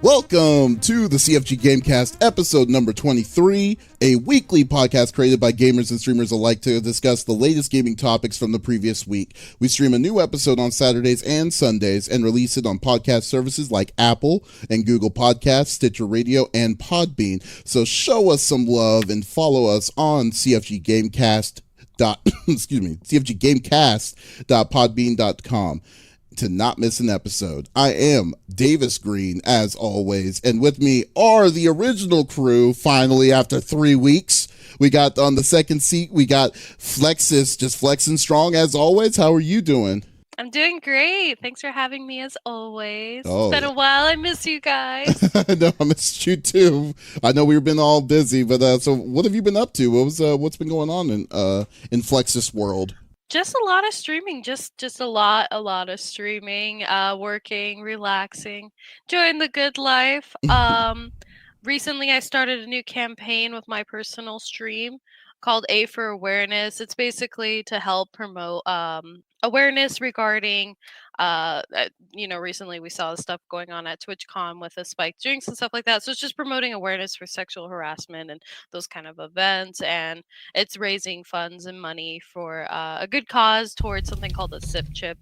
Welcome to the CFG Gamecast, episode number 23, a weekly podcast created by gamers and streamers alike to discuss the latest gaming topics from the previous week. We stream a new episode on Saturdays and Sundays and release it on podcast services like Apple and Google Podcasts, Stitcher Radio, and Podbean. So show us some love and follow us on CFG Gamecast. CFGGamecast.podbean.com to not miss an episode. I am Davis Green, as always, and with me are the original crew, finally, after 3 weeks. We got on the second seat, we got Flexiss, just flexing strong, as always. How are you doing? I'm doing great. Thanks for having me, as always. Oh, it's been a while. I miss you guys. No, I missed you too. I know we've been all busy, but so what have you been up to? What's been going on in Flexiss world? Just a lot of streaming, just a lot of streaming, working, relaxing, enjoying the good life. Recently I started a new campaign with my personal stream called A for Awareness. It's basically to help promote awareness regarding recently we saw the stuff going on at Twitchcon with the spiked drinks and stuff like that. So it's just promoting awareness for sexual harassment and those kind of events, and it's raising funds and money for a good cause towards something called a SIF chip.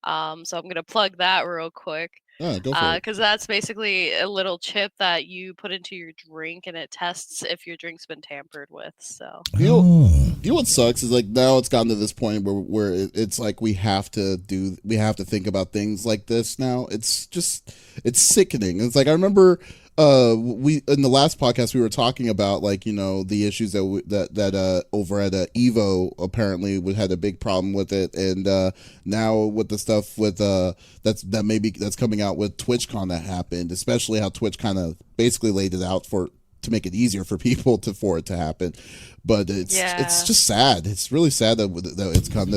So I'm gonna plug that real quick. Go for it. Because that's basically a little chip that you put into your drink and it tests if your drink's been tampered with. So you know what sucks is like now it's gotten to this point where it's like we have to think about things like this now. It's sickening. It's like I remember we in the last podcast we were talking about like, you know, the issues that over at Evo apparently had a big problem with it, and now with the stuff with that's coming out with TwitchCon that happened, especially how Twitch kind of basically laid it out to make it easier for people for it to happen. But it's just sad. It's really sad that it's come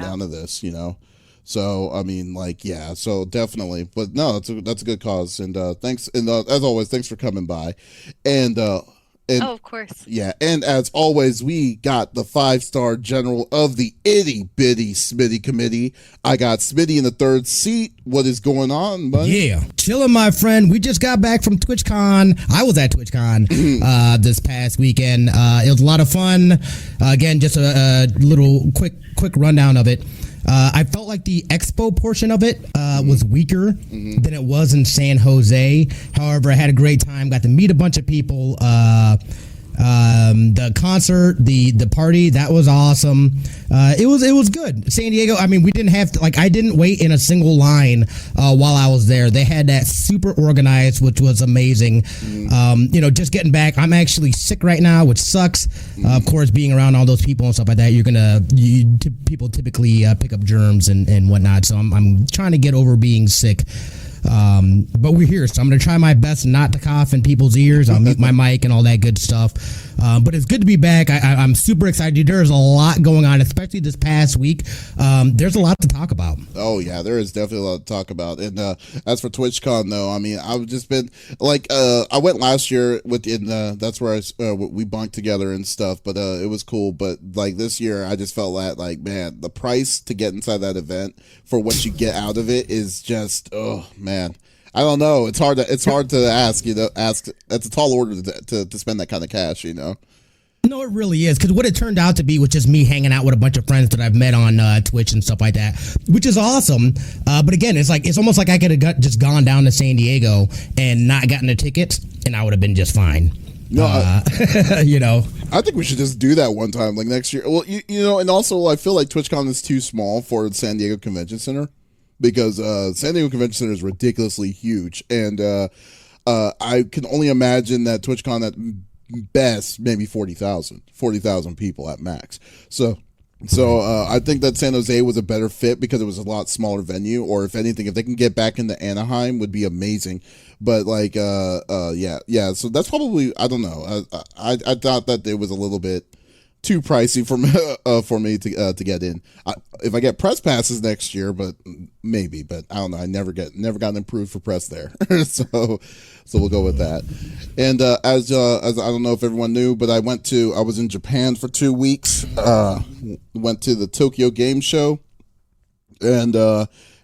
down to this, you know. So I mean, like, yeah. So definitely, but no, that's a good cause, and thanks, and as always, thanks for coming by, and of course, yeah, and as always, we got the 5-star general of the itty bitty Smitty committee. I got Smitty in the third seat. What is going on, buddy? Yeah, chilling, my friend. We just got back from TwitchCon. I was at TwitchCon this past weekend. It was a lot of fun. Again, just a little quick rundown of it. I felt like the expo portion of it was weaker than it was in San Jose. However, I had a great time. Got to meet a bunch of people. The concert, the party, that was awesome. It was good. San Diego, I mean, we didn't have to, I didn't wait in a single line while I was there. They had that super organized, which was amazing. Just getting back, I'm actually sick right now, which sucks. Of course, being around all those people and stuff like that, people typically pick up germs and whatnot. So I'm trying to get over being sick. But we're here, so I'm going to try my best not to cough in people's ears. I'll mute my mic and all that good stuff. But it's good to be back. I'm super excited. There's a lot going on, especially this past week. There's a lot to talk about. Oh, yeah, there is definitely a lot to talk about. And as for TwitchCon, though, I mean, I've just been, I went last year that's where we bunked together and stuff, but it was cool. But, this year, I just felt that, man, the price to get inside that event for what you get out of it is just, oh, man. I don't know. It's hard to ask. That's a tall order to spend that kind of cash. You know. No, it really is, because what it turned out to be was just me hanging out with a bunch of friends that I've met on Twitch and stuff like that, which is awesome. But again, it's almost like I could have just gone down to San Diego and not gotten a ticket, and I would have been just fine. No, I think we should just do that one time, next year. Well, and also I feel like TwitchCon is too small for San Diego Convention Center. Because San Diego Convention Center is ridiculously huge, and I can only imagine that TwitchCon at best maybe 40,000 people at max. So I think that San Jose was a better fit because it was a lot smaller venue. Or if anything, if they can get back into Anaheim, would be amazing. But yeah. So that's probably, I don't know. I thought that it was a little bit too pricey for me to get in. If I get press passes next year, but maybe. But I don't know. I never gotten approved for press there, so we'll go with that. And as I don't know if everyone knew, but I was in Japan for 2 weeks. Went to the Tokyo Game Show, and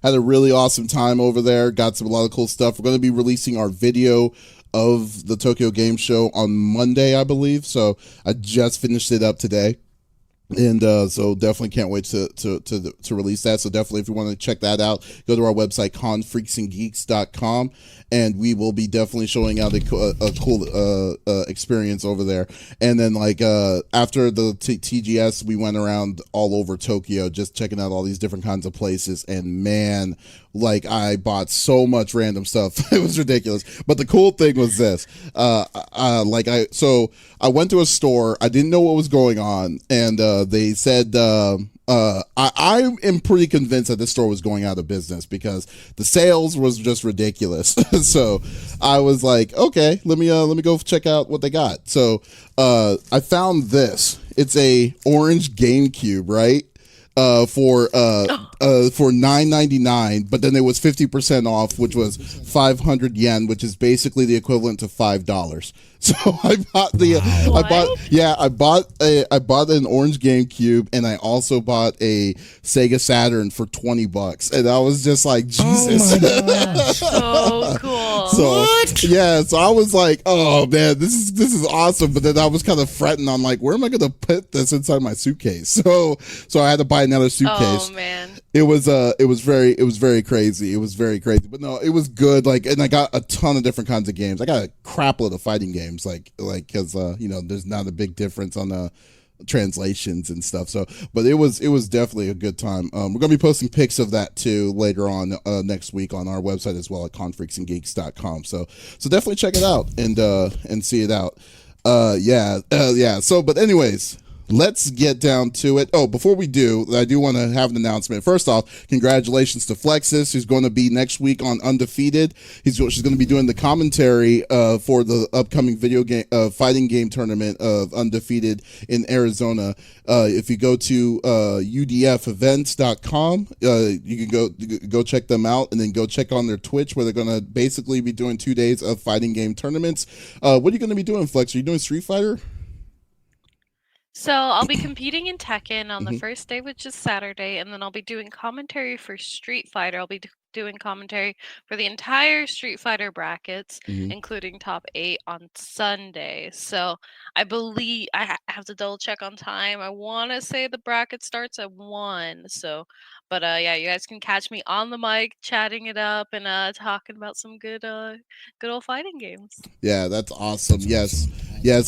Had a really awesome time over there. Got a lot of cool stuff. We're going to be releasing our video of the Tokyo Game Show on Monday, I believe. So I just finished it up today. And so definitely can't wait to release that. So definitely, if you want to check that out, go to our website, confreaksandgeeks.com, and we will be definitely showing out a cool experience over there. And then after the TGS, we went around all over Tokyo, just checking out all these different kinds of places. And man, I bought so much random stuff. It was ridiculous. But the cool thing was this. I went to a store. I didn't know what was going on. And they said, I am pretty convinced that this store was going out of business because the sales was just ridiculous. So I was like, okay, let me go check out what they got. So I found this. It's a orange GameCube, right? For $9.99, but then it was 50% off, which was 500 yen, which is basically the equivalent to $5. So I bought I bought an orange GameCube, and I also bought a Sega Saturn for $20, and I was just like, Jesus. Oh my gosh. So cool. So What? yeah, so I was like, oh man, this is awesome. But then I was kind of fretting on where am I gonna put this inside my suitcase? So I had to buy another suitcase. Oh man. It was very crazy. It was very crazy. But no, it was good. And I got a ton of different kinds of games. I got a crap load of fighting games, because there's not a big difference on the translations and stuff. So, but it was definitely a good time. We're gonna be posting pics of that too later on next week on our website as well at confreaksandgeeks.com. So definitely check it out and see it out. Yeah. So, but anyways, let's get down to it. Oh, before we do, I do want to have an announcement. First off, congratulations to Flexiss, who's going to be next week on Undefeated. She's going to be doing the commentary for the upcoming video game fighting game tournament of Undefeated in Arizona. If you go to udfevents.com, you can go check them out, and then go check on their Twitch, where they're going to basically be doing 2 days of fighting game tournaments. What are you going to be doing, Flex? Are you doing Street Fighter? So I'll be competing in Tekken on the first day, which is Saturday, and then I'll be doing commentary for Street Fighter. I'll be doing commentary for the entire Street Fighter brackets, including top 8 on Sunday. So I believe I have to double check on time. I want to say the bracket starts at 1. So, but yeah, you guys can catch me on the mic, chatting it up and talking about some good old fighting games. Yeah, that's awesome. Yes,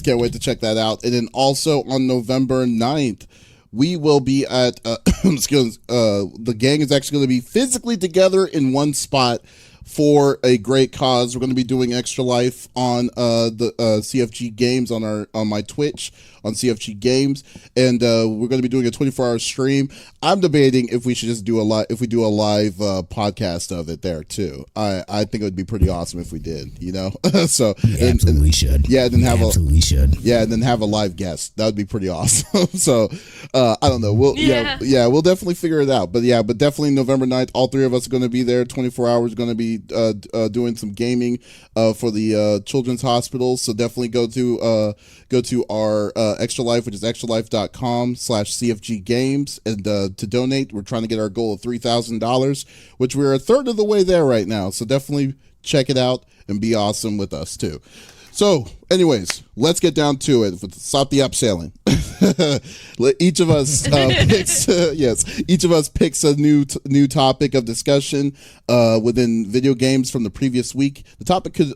can't wait to check that out. And then also on November 9th, we will be at the gang is actually going to be physically together in one spot for a great cause. We're going to be doing Extra Life on the CFG Games on my Twitch on CFG Games, and we're going to be doing a 24-hour stream. I'm debating if we should just do a live podcast of it there too. I think it would be pretty awesome if we did. So We absolutely should. Yeah, and then absolutely should. Yeah, and then have a live guest. That would be pretty awesome. So I don't know. We'll definitely figure it out. But definitely November 9th, all 3 of us are going to be there. 24 hours, going to be doing some gaming for the Children's Hospital. So definitely go to our Extra Life, which is extralife.com/CFG Games, and to donate. We're trying to get our goal of $3,000, which we're a third of the way there right now. So definitely check it out and be awesome with us too. So, anyways, let's get down to it. Stop the upselling. Each of us picks a new topic of discussion within video games from the previous week. The topic could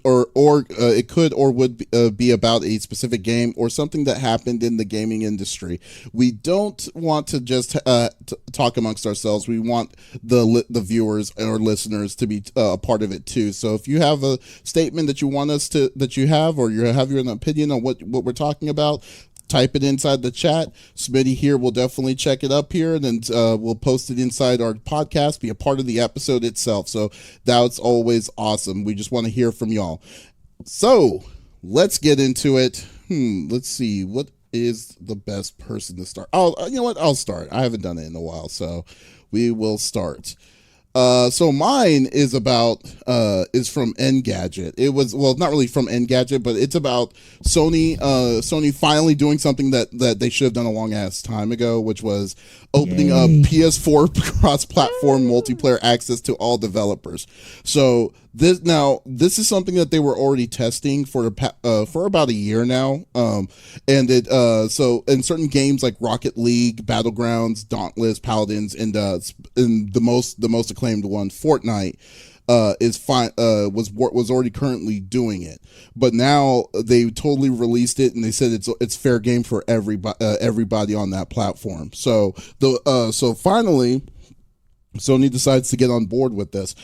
would be about a specific game or something that happened in the gaming industry. We don't want to just talk amongst ourselves. We want the viewers or listeners to be a part of it too. So if you have a statement that you want us to or you have your opinion on what we're talking about, type it inside the chat. Smitty here will definitely check it up here, and then we'll post it inside our podcast, be a part of the episode itself. So that's always awesome. We just want to hear from y'all. So let's get into it. Let's see. What is the best person to start? Oh, you know what? I'll start. I haven't done it in a while, so we will start. So mine is about is from Engadget. It was, well, not really from Engadget, but it's about Sony finally doing something that they should have done a long ass time ago, which was opening up PS4 cross-platform multiplayer access to all developers. So this is something that they were already testing for about a year now. And it so in certain games like Rocket League, Battlegrounds, Dauntless, Paladins, and the most acclaimed one, Fortnite, was already currently doing it, but now they totally released it and they said it's fair game for everybody on that platform. So finally Sony decides to get on board with this.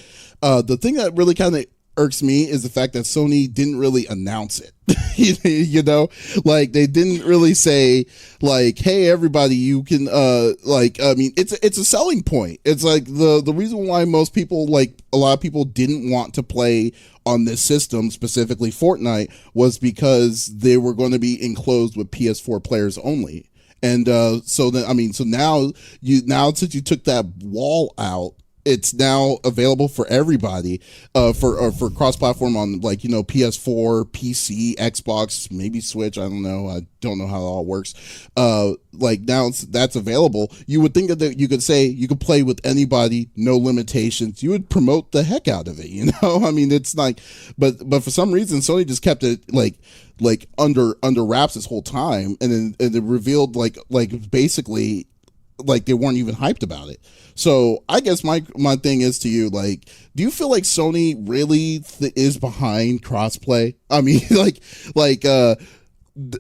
The thing that really kind of irks me is the fact that Sony didn't really announce it. You know, like they didn't really say like, hey everybody, you can I mean, it's a selling point. It's like the reason why most people, like a lot of people, didn't want to play on this system, specifically Fortnite, was because they were going to be enclosed with PS4 players only. And so now since you took that wall out, it's now available for everybody, for cross-platform on, like, you know, PS4, PC, Xbox, maybe Switch. I don't know. I don't know how it all works. Like now that's available. You would think that you could say you could play with anybody, no limitations. You would promote the heck out of it, you know? I mean, it's like, but for some reason Sony just kept it like under wraps this whole time, and then it revealed like basically like they weren't even hyped about it. So I guess my thing is to you, like, do you feel like Sony really is behind crossplay? I mean,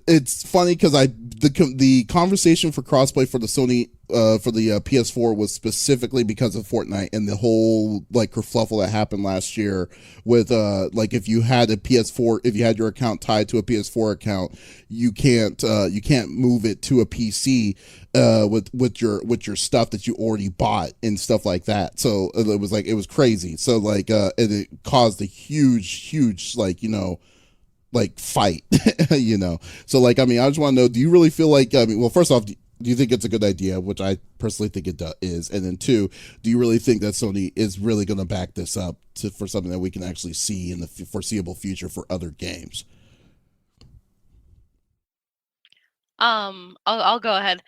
it's funny because the conversation for crossplay for the Sony for the PS4 was specifically because of Fortnite and the whole like kerfluffle that happened last year with like if you had a PS4, if you had your account tied to a PS4 account, you can't move it to a PC with your stuff that you already bought and stuff like that. So it was crazy. So like and it caused a huge like, you know, like fight. You know, so like, I mean, I just want to know, do you really feel like, I mean, well, first off, do you think it's a good idea, which I personally think it is, and then two, do you really think that Sony is really going to back this up for something that we can actually see in the foreseeable future for other games? I'll go ahead.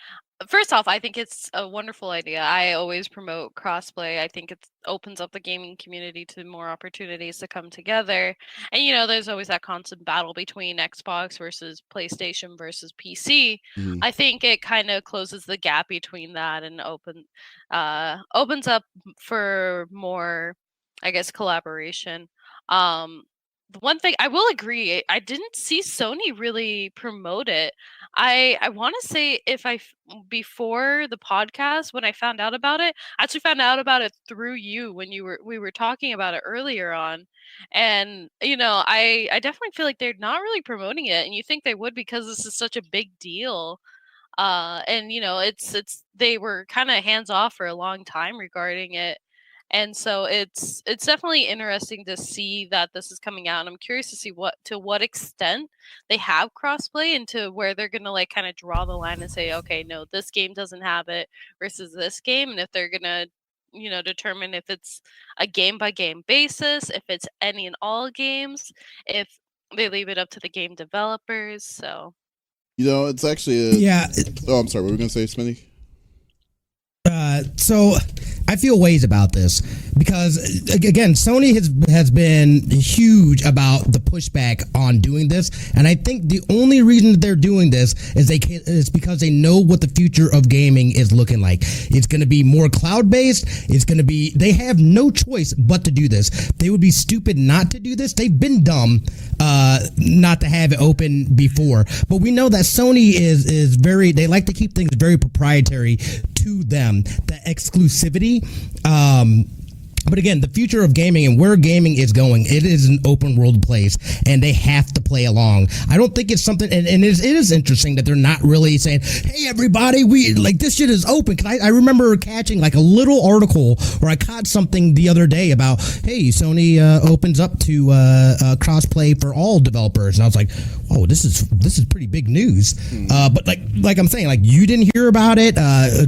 First off, I think it's a wonderful idea. I always promote crossplay. I think it opens up the gaming community to more opportunities to come together. And, you know, there's always that constant battle between Xbox versus PlayStation versus PC. Mhm. I think it kind of closes the gap between that and opens up for more, I guess, collaboration. The one thing I will agree, I didn't see Sony really promote it. I want to say before the podcast when I found out about it, I actually found out about it through you when we were talking about it earlier on, and you know I definitely feel like they're not really promoting it, and you think they would because this is such a big deal. And you know it's they were kind of hands off for a long time regarding it, and so it's definitely interesting to see that this is coming out, and I'm curious to see to what extent they have crossplay and to where they're gonna like kind of draw the line and say, okay, no, this game doesn't have it versus this game, and if they're gonna, you know, determine if it's a game by game basis, if it's any and all games, if they leave it up to the game developers. So You know, it's actually oh, I'm sorry, what were we gonna say, Smitty? So I feel ways about this because again, Sony has been huge about the pushback on doing this, and I think the only reason that they're doing this is because they know what the future of gaming is looking like. It's going to be more cloud based. They have no choice but to do this. They would be stupid not to do this. They've been dumb not to have it open before, but we know that Sony is they like to keep things very proprietary to them, the exclusivity. But again, the future of gaming and where gaming is going, it is an open world place, and they have to play along. I don't think it's something, and it is interesting that they're not really saying, hey, everybody, we like this shit is open. Cause I remember catching like a little article where I caught something the other day about, hey, Sony opens up to crossplay for all developers. And I was like, oh, this is pretty big news. But like I'm saying, like you didn't hear about it.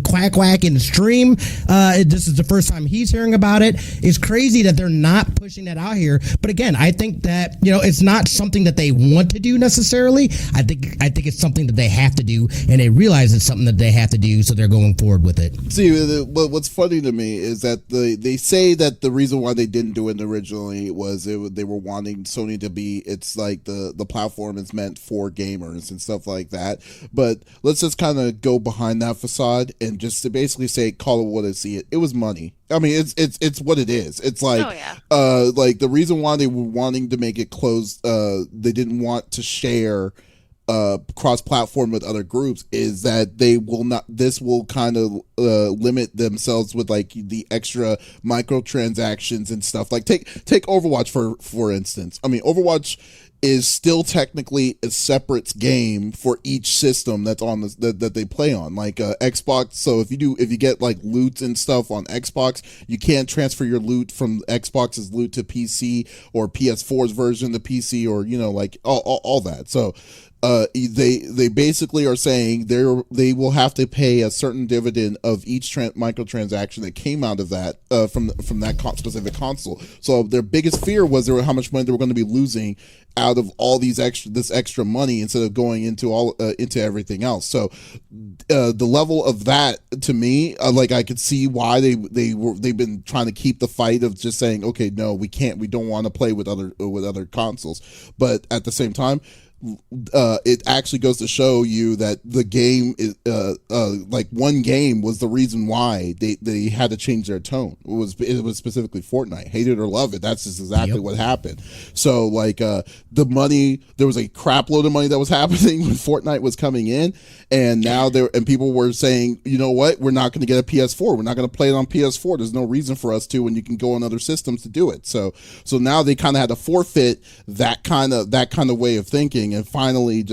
Quack in the stream. This is the first time he's hearing about it. it's crazy that they're not pushing that out here. But again, I think that, you know, it's not something that they want to do necessarily. I think it's something that they have to do, and they realize it's something that they have to do, so they're going forward with it. See, what's funny to me is that they say that the reason why they didn't do it originally was they were wanting Sony to be, it's like the platform is meant for gamers and stuff like that. But let's just kind of go behind that facade and just to basically say, call it what I see it. It was money. I mean, it's what it is. It's like, like the reason why they were wanting to make it closed, they didn't want to share cross-platform with other groups, is that they will not, this will kind of limit themselves with like the extra microtransactions and stuff. Like take Overwatch for instance. I mean, Overwatch is still technically a separate game for each system that's on that they play on, like Xbox. So if you get like loot and stuff on Xbox, you can't transfer your loot from Xbox's loot to PC or PS4's version to PC, or you know, like all that. So they basically are saying they will have to pay a certain dividend of each microtransaction that came out of that from that specific console. So their biggest fear was how much money they were going to be losing out of all this extra money instead of going into into everything else. So the level of that, to me, like I could see why they've been trying to keep the fight of just saying, okay, no, we don't want to play with other consoles, but at the same time, it actually goes to show you that the game is like one game was the reason why they had to change their tone. It was specifically Fortnite. Hate it or love it, that's just exactly what happened. So like the money, there was a crap load of money that was happening when Fortnite was coming in, and now people were saying, you know what, we're not going to get a PS4, we're not going to play it on PS4, there's no reason for us to when you can go on other systems to do it. So now they kind of had to forfeit that kind of way of thinking, and finally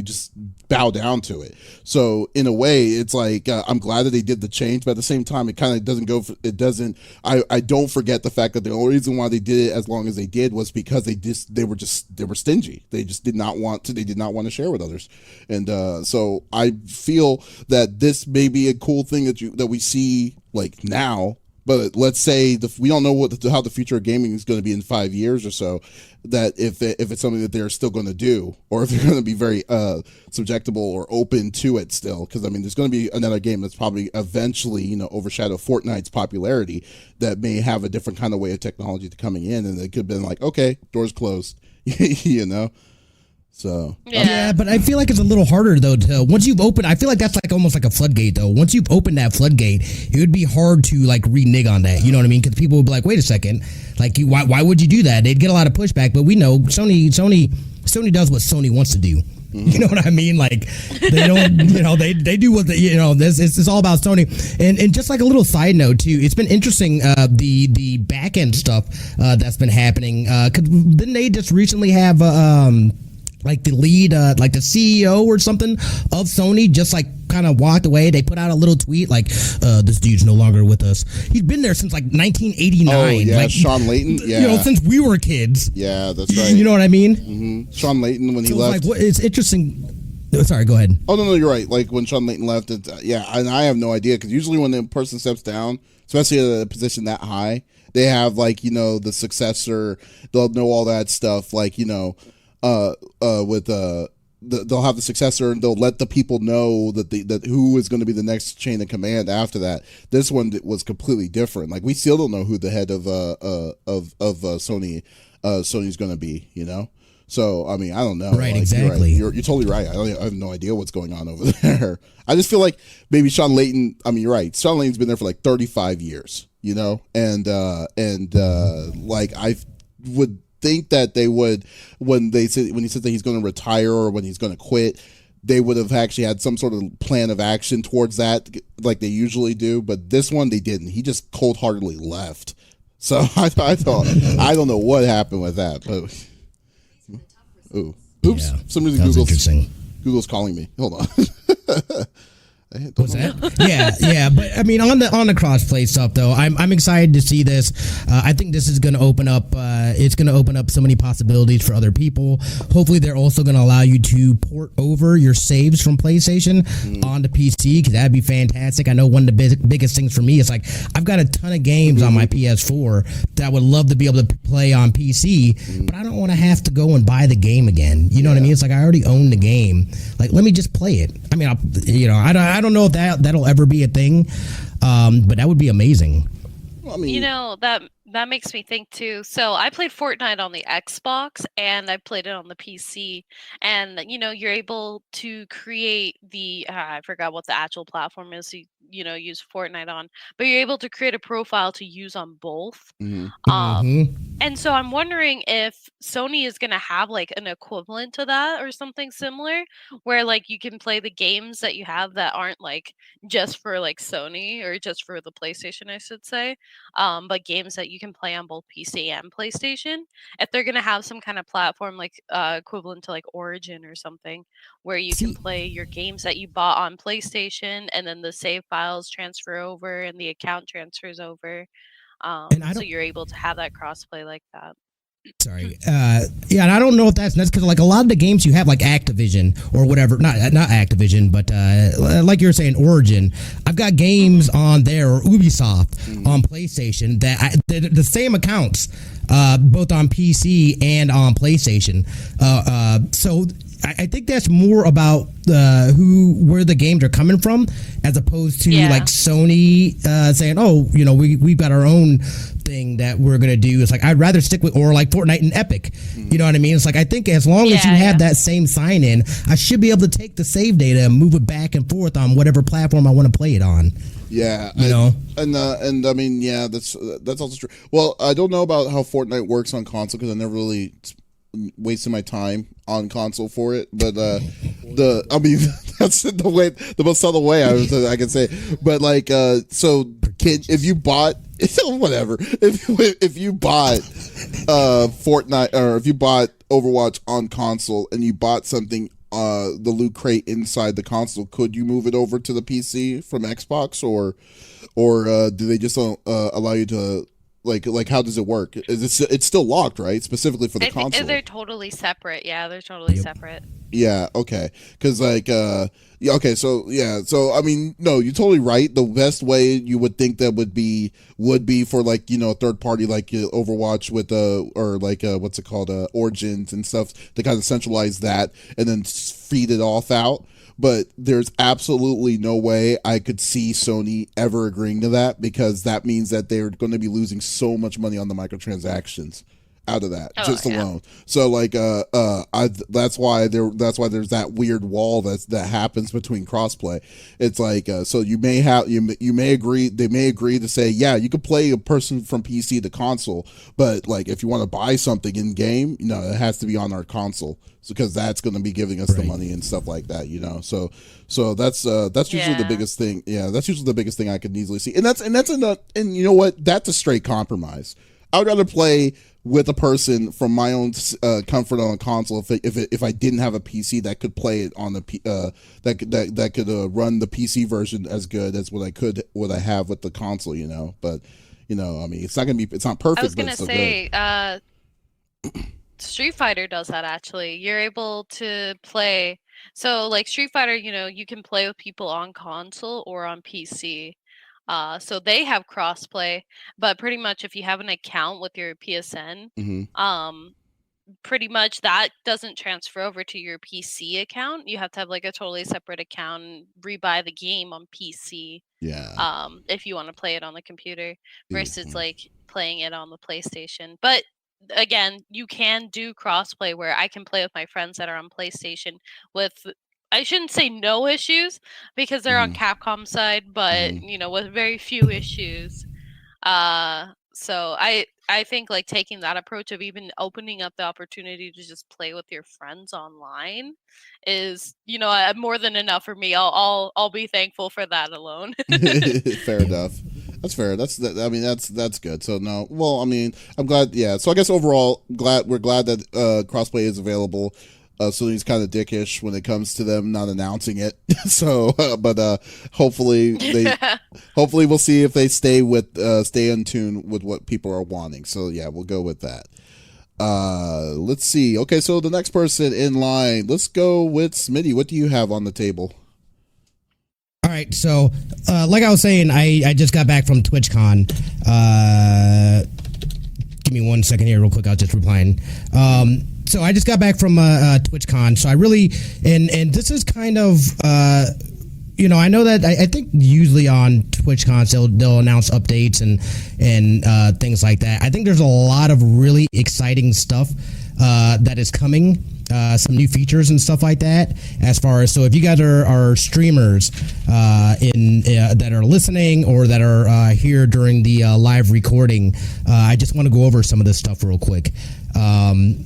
just bow down to it. So in a way, it's like I'm glad that they did the change, but at the same time, it kind of doesn't I don't forget the fact that the only reason why they did it as long as they did was because they were stingy. They just did not want to share with others. And so I feel that this may be a cool thing that we see like now. But let's say we don't know how the future of gaming is going to be in 5 years or so, that if it's something that they're still going to do, or if they're going to be very subjectable or open to it still. Because I mean, there's going to be another game that's probably eventually overshadow Fortnite's popularity, that may have a different kind of way of technology to coming in, and it could have been like, okay, doors closed, So yeah, but I feel like it's a little harder though. Once you've opened, I feel like that's like almost like a floodgate though. Once you've opened that floodgate, it would be hard to like renege on that. You know what I mean? Because people would be like, "Wait a second, like why would you do that?" They'd get a lot of pushback. But we know Sony does what Sony wants to do. You know what I mean? Like they don't, they do what it's all about Sony. And just like a little side note too, it's been interesting the back end stuff that's been happening. Cause didn't they just recently have like the lead, like the CEO or something of Sony just like kind of walked away. They put out a little tweet like, this dude's no longer with us. He's been there since like 1989. Oh, yeah, like, Sean Layton. Yeah. Since we were kids. Yeah, that's right. You know what I mean? Mm-hmm. Sean Layton, when he left. Like, it's interesting. Sorry, go ahead. Oh, no, you're right. Like when Sean Layton left, and I have no idea, because usually when the person steps down, especially at a position that high, they have like, the successor, they'll know all that stuff, like, they'll have the successor, and they'll let the people know that who is going to be the next chain of command after that. This one was completely different. Like we still don't know who the head of Sony's going to be. So I mean, I don't know. Right, like, exactly. You're totally right. I have no idea what's going on over there. I just feel like maybe Sean Layton. I mean, you're right. Sean Layton's been there for like 35 years. And like I would think that they would, when he said that he's going to retire or when he's going to quit, they would have actually had some sort of plan of action towards that, like they usually do. But this one, they didn't. He just cold-heartedly left. So I thought, I don't know what happened with that. But oops, Yeah, some reason Google's calling me. Hold on. What's that? Yeah. But I mean, on the crossplay stuff though, I'm excited to see this. I think this is going to open up. It's going to open up so many possibilities for other people. Hopefully, they're also going to allow you to port over your saves from PlayStation onto PC, because that'd be fantastic. I know one of the biggest things for me is like I've got a ton of games on my PS4 that I would love to be able to play on PC, but I don't want to have to go and buy the game again. You know what I mean? It's like I already own the game. Like, let me just play it. I mean, I don't know if that'll ever be a thing, but that would be amazing. I mean, that makes me think too. So I played Fortnite on the Xbox and I played it on the PC, and you're able to create the I forgot what the actual platform is use Fortnite on, but you're able to create a profile to use on both. And so I'm wondering if Sony is going to have like an equivalent to that or something similar, where like you can play the games that you have that aren't like just for like Sony or just for the PlayStation, I should say, but games that you can play on both PC and PlayStation. If they're going to have some kind of platform like equivalent to like Origin or something, where you can play your games that you bought on PlayStation and then the save files transfer over and the account transfers over. So you're able to have that crossplay like that. Sorry. And I don't know if that's nuts, because like a lot of the games you have, like Activision or whatever, not Activision, but like you were saying, Origin. I've got games on there, or Ubisoft on PlayStation that the same accounts, both on PC and on PlayStation. So I think that's more about where the games are coming from, as opposed to like Sony saying, "Oh, we've got our own thing that we're gonna do." It's like I'd rather stick with, or like Fortnite and Epic. You know what I mean? It's like I think as long as you have that same sign in, I should be able to take the save data and move it back and forth on whatever platform I want to play it on. Yeah, and I mean, that's also true. Well, I don't know about how Fortnite works on console, because I never really wasted my time on console for it, but that's the most subtle way I can say. But like, so kid, if you bought whatever, if you bought Fortnite, or if you bought Overwatch on console and you bought something, the loot crate inside the console, could you move it over to the PC from Xbox, or do they just allow you to? Like how does it work? It's still locked, right? Specifically for the console. They're totally separate. Yeah, they're totally separate. Yeah, okay. Because okay, so I mean, no, you're totally right. The best way you would think that would be for like, a third party like Overwatch with or like what's it called, Origins and stuff, to kind of centralize that and then feed it off out. But there's absolutely no way I could see Sony ever agreeing to that, because that means that they're going to be losing so much money on the microtransactions out of that alone. So like that's why there's that weird wall that happens between crossplay. It's like so you may agree, they may agree to say, yeah, you could play a person from PC to console, but like if you want to buy something in game, it has to be on our console, because that's going to be giving us the money and stuff like that, so that's usually the biggest thing. That's usually the biggest thing I could easily see, and you know what, that's a straight compromise. I would rather play with a person from my own comfort on a console if I didn't have a PC that could play it on the that could run the PC version as good as what I have with the console, But I mean, it's not perfect. I was gonna say, Street Fighter does that actually. You're able to play. So like Street Fighter, you can play with people on console or on PC. So they have crossplay, but pretty much if you have an account with your PSN, pretty much that doesn't transfer over to your PC account. You have to have like a totally separate account and rebuy the game on PC. Yeah. If you want to play it on the computer versus like playing it on the PlayStation. But again, you can do crossplay where I can play with my friends that are on PlayStation with, I shouldn't say no issues, because they're on Capcom side, but with very few issues. So I think like taking that approach of even opening up the opportunity to just play with your friends online is more than enough for me. I'll be thankful for that alone. Fair enough. That's fair. I mean, that's good. So no, well, I mean, I'm glad. Yeah. So I guess overall, we're glad that crossplay is available. Sony's kind of dickish when it comes to them not announcing it. So, but hopefully we'll see if they stay in tune with what people are wanting. So yeah, we'll go with that. Let's see. Okay, so the next person in line, let's go with Smitty. What do you have on the table? All right, so like I was saying, I just got back from TwitchCon. Give me 1 second here real quick. I'll just replying. So I just got back from TwitchCon. So I really, and this is kind of, I know that I think usually on TwitchCon they'll announce updates and things like that. I think there's a lot of really exciting stuff that is coming. Some new features and stuff like that. As far as, so if you guys are streamers that are listening or that are here during the live recording, I just want to go over some of this stuff real quick.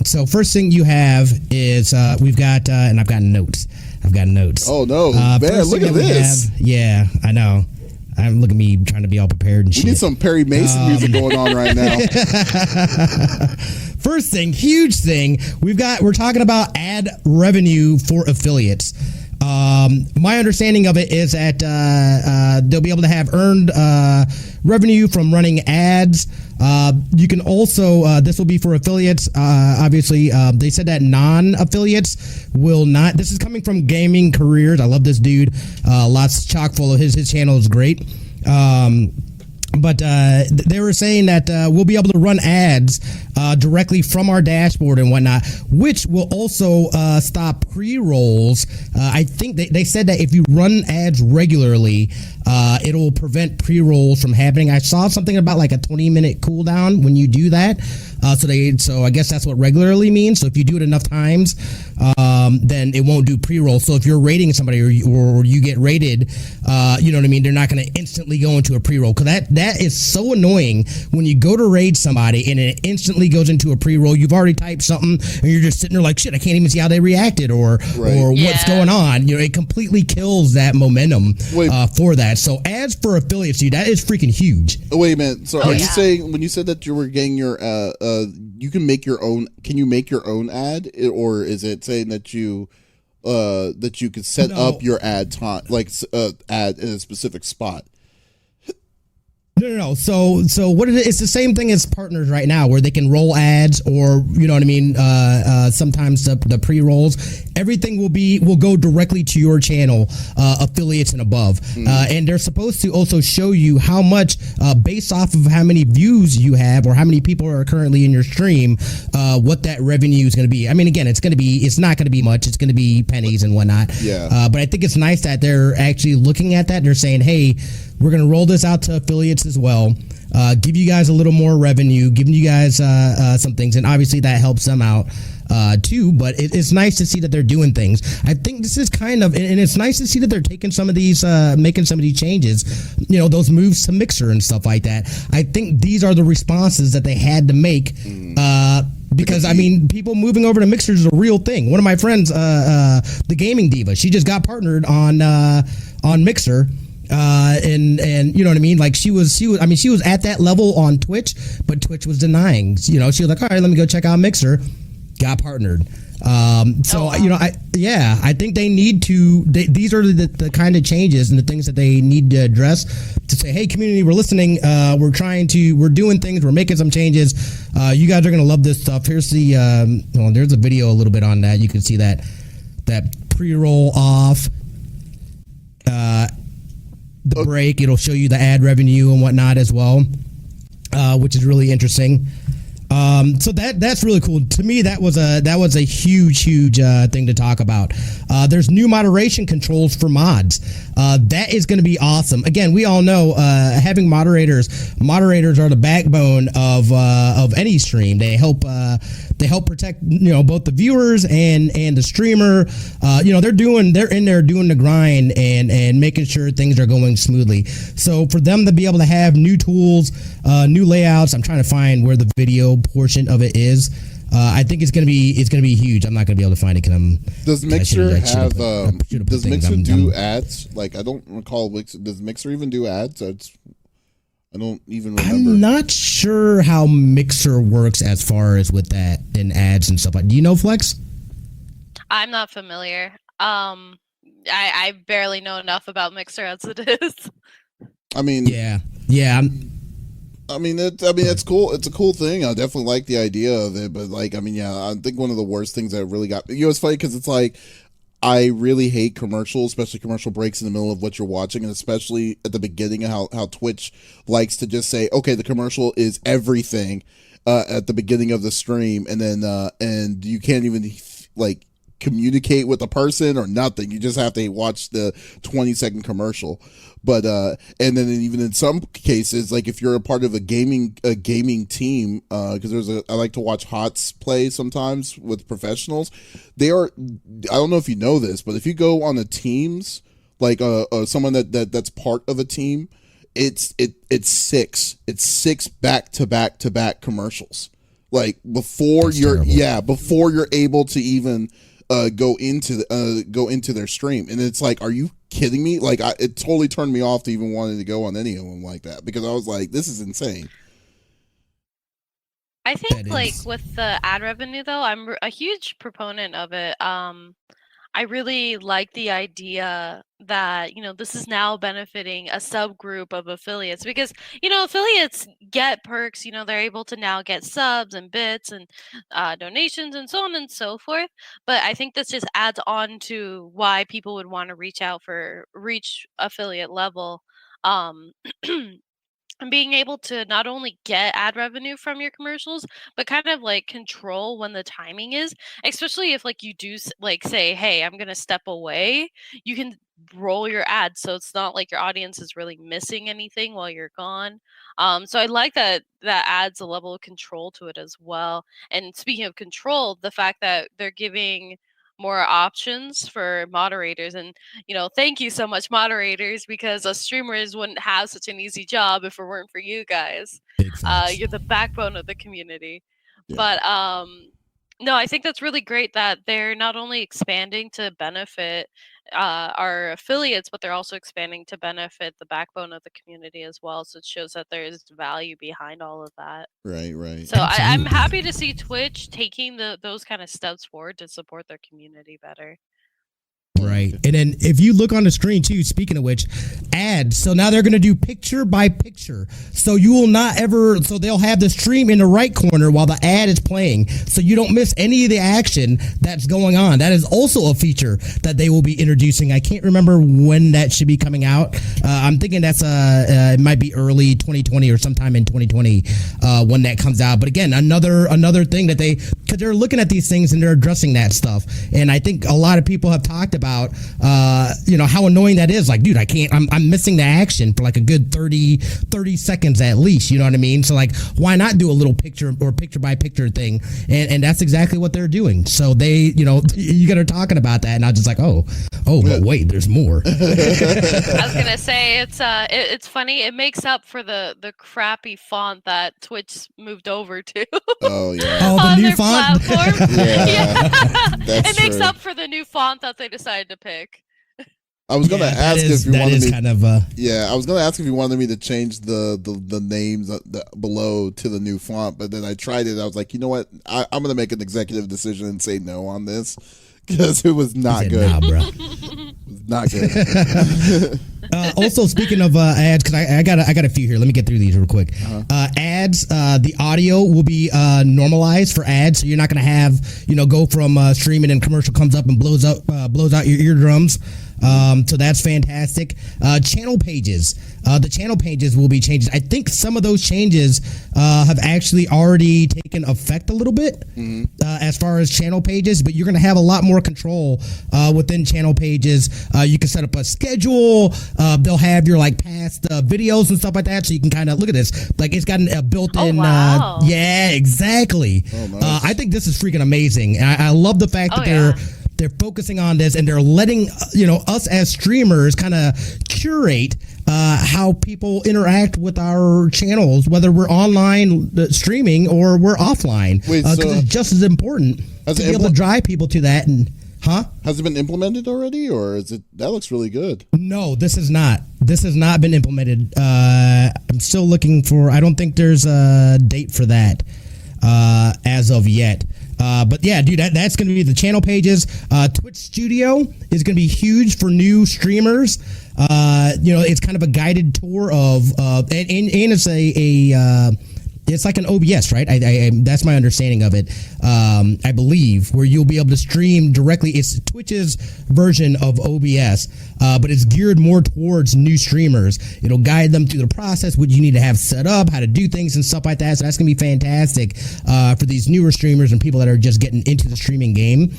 So first thing you have is we've got and I've got notes. Oh no, man! Look at this. Yeah, I know. Look at me trying to be all prepared and shit. We need some Perry Mason music going on right now. First thing, huge thing, we're talking about ad revenue for affiliates. My understanding of it is that they'll be able to have earned revenue from running ads. You can also, this will be for affiliates. Obviously, they said that non-affiliates will not. This is coming from Gaming Careers. I love this dude. Lots chock full of his channel is great. But they were saying that we'll be able to run ads directly from our dashboard and whatnot, which will also stop pre-rolls. I think they said that if you run ads regularly, it'll prevent pre-rolls from happening. I saw something about like a 20-minute cooldown when you do that. So I guess that's what regularly means. So if you do it enough times, then it won't do pre-roll. So if you're rating somebody or you get rated, you know what I mean? They're not going to instantly go into a pre-roll, because that is so annoying when you go to raid somebody and it instantly goes into a pre-roll. You've already typed something and you're just sitting there like, shit, I can't even see how they reacted or what's going on. It completely kills that momentum for that. So ads for affiliates, dude, that is freaking huge. Wait a minute. So are you saying, when you said that you were getting your you can make your own? Can you make your own ad, or is it saying that you could set up your ad time, like ad in a specific spot? No. So what it's the same thing as partners right now, where they can roll ads, or you know what I mean. Sometimes the pre-rolls, everything will go directly to your channel, affiliates and above, and they're supposed to also show you how much, based off of how many views you have or how many people are currently in your stream, what that revenue is going to be. I mean, again, it's not going to be much. It's going to be pennies and whatnot. Yeah. But I think it's nice that they're actually looking at that. They're saying, hey, we're going to roll this out to affiliates as well, give you guys a little more revenue, giving you guys some things, and obviously that helps them out too. But it's nice to see that they're doing things. I think this is kind of, and it's nice to see that they're taking some of these, making some of these changes, those moves to Mixer and stuff like that. I think these are the responses that they had to make. Because I mean, people moving over to Mixer is a real thing. One of my friends, the Gaming Diva, she just got partnered on Mixer. And you know what I mean? Like she was at that level on Twitch, but Twitch was denying. She was like, all right, let me go check out Mixer. Got partnered. I think they need to. These are the kind of changes and the things that they need to address to say, hey, community, we're listening. We're doing things. We're making some changes. You guys are gonna love this stuff. Here's there's a video a little bit on that. You can see that pre-roll off. The break, it'll show you the ad revenue and whatnot as well, which is really interesting. So that's really cool. To me, that was a huge thing to talk about. There's new moderation controls for mods. That is going to be awesome. Again, we all know having moderators are the backbone of any stream. They help protect both the viewers and the streamer. They're in there doing the grind and making sure things are going smoothly. So for them to be able to have new tools, new layouts, I'm trying to find where the video portion of it is. I think it's gonna be huge. I'm not gonna be able to find it. Does Mixer have? Does Mixer do ads? Like, I don't recall. Does Mixer even do ads? I don't even remember. I'm not sure how Mixer works as far as with that and ads and stuff. Do you know, Flex? I'm not familiar. I barely know enough about Mixer as it is. I mean, yeah. It's cool. It's a cool thing. I definitely like the idea of it, but like, I think one of the worst things that really got, it's funny because it's like, I really hate commercials, especially commercial breaks in the middle of what you're watching, and especially at the beginning of how Twitch likes to just say, okay, the commercial is everything at the beginning of the stream, and then and you can't even like communicate with the person or nothing. You just have to watch the 20-second commercial. But and then even in some cases, like if you're a part of a gaming team, because I like to watch HOTS play sometimes with professionals. They are, I don't know if you know this, but if you go on the teams, like someone that's part of a team, it's six back to back commercials, like before you're able to even go into their stream. And it's like, are you kidding me? Like, it totally turned me off to even wanting to go on any of them like that, because I was like, this is insane. I think like with the ad revenue though, I'm a huge proponent of it. I really like the idea that, this is now benefiting a subgroup of affiliates, because, affiliates get perks, they're able to now get subs and bits and donations and so on and so forth. But I think this just adds on to why people would want to reach affiliate level. And being able to not only get ad revenue from your commercials, but kind of like control when the timing is, especially if like you do like say, hey, I'm going to step away, you can roll your ads. So it's not like your audience is really missing anything while you're gone. So I like that adds a level of control to it as well. And speaking of control, the fact that they're giving more options for moderators, and thank you so much, moderators, because us streamers wouldn't have such an easy job if it weren't for you guys. You're the backbone of the community. Yeah. But no, I think that's really great that they're not only expanding to benefit our affiliates, but they're also expanding to benefit the backbone of the community as well. So it shows that there is value behind all of that. Right. So I'm happy to see Twitch taking those kind of steps forward to support their community better. Right. And then if you look on the screen too, speaking of which, ads. So now they're going to do picture by picture. So you will not ever, so they'll have the stream in the right corner while the ad is playing. So you don't miss any of the action that's going on. That is also a feature that they will be introducing. I can't remember when that should be coming out. I'm thinking that's it might be early 2020 or sometime in 2020 when that comes out. But again, another thing that because they're looking at these things and they're addressing that stuff. And I think a lot of people have talked about how annoying that is. Like, dude, I'm missing the action for like a good 30 seconds at least, you know what I mean? So like, why not do a little picture or picture by picture thing? And that's exactly what they're doing. So they, you guys are talking about that, and I was just like, but wait, there's more. I was gonna say it's funny. It makes up for the crappy font that Twitch moved over to. Oh yeah. Oh, the new font. Platform. Yeah. It makes up for the new font that they decided to pick. I was going to ask if you wanted me. I was going to ask if you wanted me to change the names below to the new font, but then I tried it. I was like, you know what? I'm going to make an executive decision and say no on this, because it was not good. Nah, bro. Not good. Also, speaking of ads, because I got a few here. Let me get through these real quick. Ads, the audio will be normalized for ads, so you're not going to have go from streaming and commercial comes up and blows out your eardrums. So that's fantastic. Channel pages. The channel pages will be changed. I think some of those changes have actually already taken effect a little bit as far as channel pages, but you're going to have a lot more control within channel pages. You can set up a schedule. They'll have your past videos and stuff like that, so you can kind of look at this. Like, it's got a built-in. Oh, wow. Yeah, exactly. Oh, nice. I think this is freaking amazing. And I love the fact that they're focusing on this, and they're letting us as streamers kind of curate how people interact with our channels, whether we're online streaming or we're offline. Because it's just as important to be able to drive people to that. And has it been implemented already, or is it? That looks really good. No, this is not. This has not been implemented. I'm still looking for. I don't think there's a date for that as of yet. But yeah, dude, that's going to be the channel pages. Twitch Studio is going to be huge for new streamers. It's kind of a guided tour of, and it's it's like an OBS, right? I that's my understanding of it. I believe where you'll be able to stream directly. It's Twitch's version of OBS, but it's geared more towards new streamers. It'll guide them through the process, what you need to have set up, how to do things and stuff like that. So that's gonna be fantastic for these newer streamers and people that are just getting into the streaming game.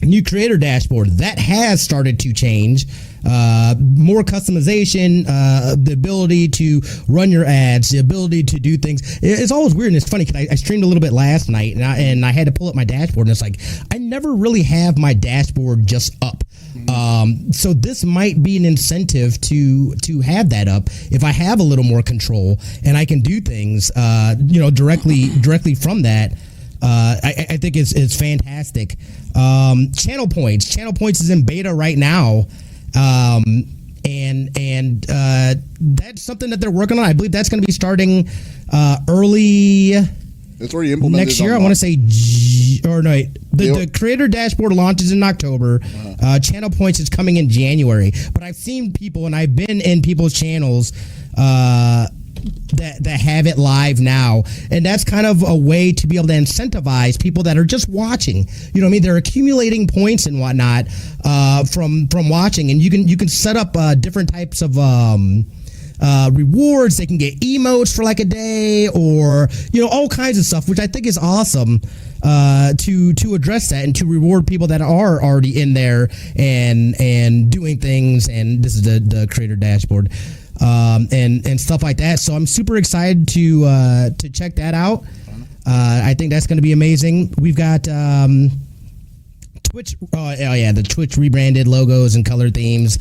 New creator dashboard that has started to change. More customization, the ability to run your ads, the ability to do things. It's always weird, and it's funny because I streamed a little bit last night, and I had to pull up my dashboard, and it's like I never really have my dashboard just up. So this might be an incentive to have that up if I have a little more control and I can do things, directly from that. I think it's fantastic. Channel points is in beta right now. And that's something that they're working on. I believe that's going to be starting early. It's already implemented next year. I want to say, the creator dashboard launches in October. Channel points is coming in January. But I've seen people, and I've been in people's channels that have it live now, and that's kind of a way to be able to incentivize people that are just watching. You know what I mean? They're accumulating points and whatnot from watching, and you can set up different types of rewards. They can get emotes for like a day, or all kinds of stuff, which I think is awesome to address that and to reward people that are already in there and doing things. And this is the creator dashboard. And stuff like that. So I'm super excited to check that out. I think that's going to be amazing. We've got Twitch. The Twitch rebranded logos and color themes,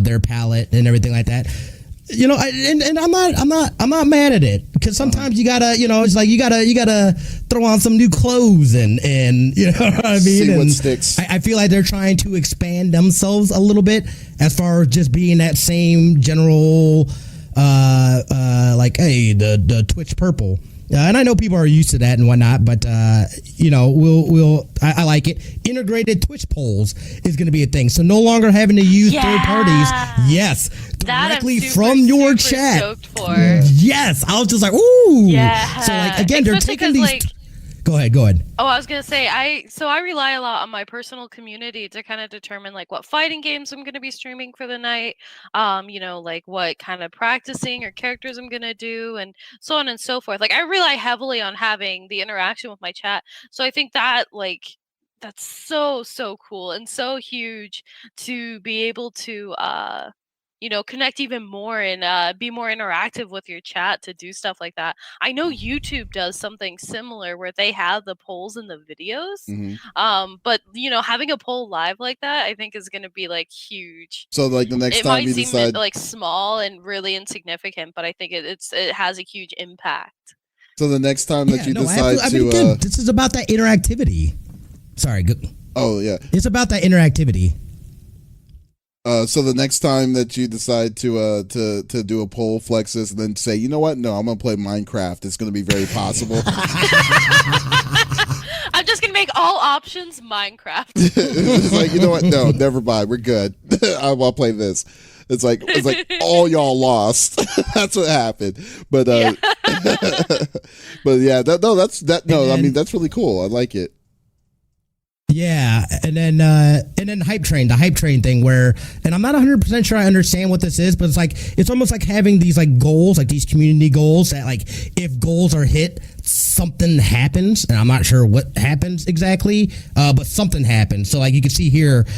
their palette and everything like that. I'm not mad at it, because sometimes you gotta, it's like you gotta throw on some new clothes and you know what I mean. See what and sticks. I feel like they're trying to expand themselves a little bit as far as just being that same general, the Twitch purple. And I know people are used to that and whatnot, but I like it. Integrated Twitch polls is going to be a thing, so no longer having to use third parties. Yes, directly from your chat. Stoked for. Yes, I was just like, ooh. Yeah. So again, they're taking these. Go ahead. Oh, I was gonna say I rely a lot on my personal community to kind of determine what fighting games I'm gonna be streaming for the night. What kind of practicing or characters I'm gonna do, and so on and so forth. I rely heavily on having the interaction with my chat. So I think that that's so cool and so huge to be able to connect even more and be more interactive with your chat to do stuff like that. I know YouTube does something similar where they have the polls in the videos. Mm-hmm. But having a poll live like that, I think is going to be huge. So the next time you decide, it might seem small and really insignificant, it has a huge impact. So the next time that you decide this is about that interactivity. Sorry. Oh yeah. It's about that interactivity. So the next time that you decide to do a poll, Flexiss, and then say, you know what? No, I'm gonna play Minecraft. It's gonna be very possible. I'm just gonna make all options Minecraft. It's like, you know what? No, never mind. We're good. I'll play this. It's like all y'all lost. That's what happened. But yeah. but yeah, I mean, that's really cool. I like it. Yeah, and then the hype train thing where, and I'm not 100% sure I understand what this is, but it's almost like having these goals, these community goals that if goals are hit, something happens, and I'm not sure what happens exactly, but something happens. So you can see here,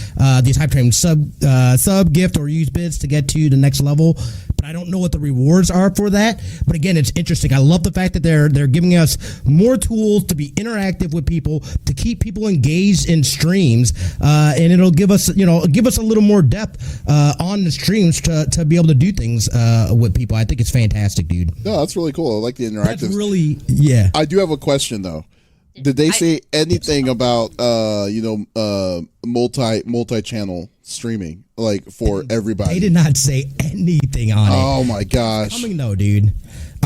these hype train sub gift or use bids to get to the next level. But I don't know what the rewards are for that. But again, it's interesting. I love the fact that they're giving us more tools to be interactive with people, to keep people engaged in streams, and it'll give us a little more depth on the streams to be able to do things with people. I think it's fantastic, dude. No, that's really cool. I like the interactive. That's really, yeah. I do have a question though. Did they say anything about multi-channel streaming? like for everybody. They did not say anything on it. Oh my gosh. It's coming though, dude.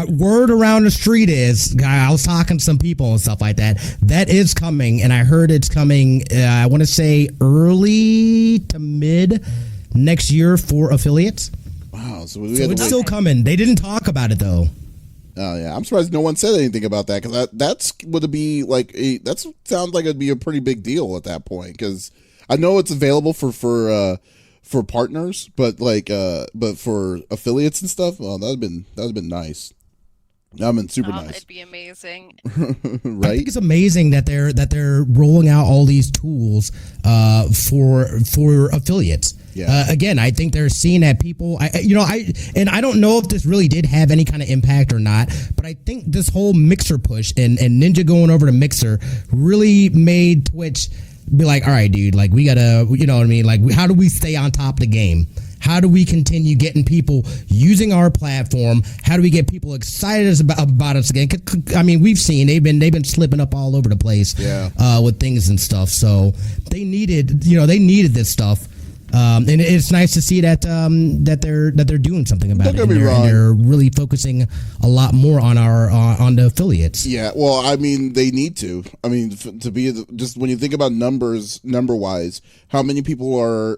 Word around the street is, I was talking to some people and stuff like that. That is coming, and I heard it's coming. I want to say early to mid next year for affiliates. Wow, so it's still coming. They didn't talk about it though. Oh yeah, I'm surprised no one said anything about that, because that's would it be like that sounds like it'd be a pretty big deal at that point, because I know it's available for partners, but but for affiliates and stuff, well, that'd have been nice. That'd been super nice. It'd be amazing, right? I think it's amazing that they're rolling out all these tools for affiliates. Yeah. Again, I think they're seeing that people, I don't know if this really did have any kind of impact or not, but I think this whole Mixer push and Ninja going over to Mixer really made Twitch be like, all right, dude, like we gotta, you know what I mean? Like, how do we stay on top of the game? How do we continue getting people using our platform? How do we get people excited about us again? I mean, we've seen they've been slipping up all over the place, with things and stuff. So they needed this stuff. And it's nice to see that they're doing something about it. And they're really focusing a lot more on on the affiliates. Yeah, well, I mean, they need to. I mean, to be just when you think about number wise, how many people are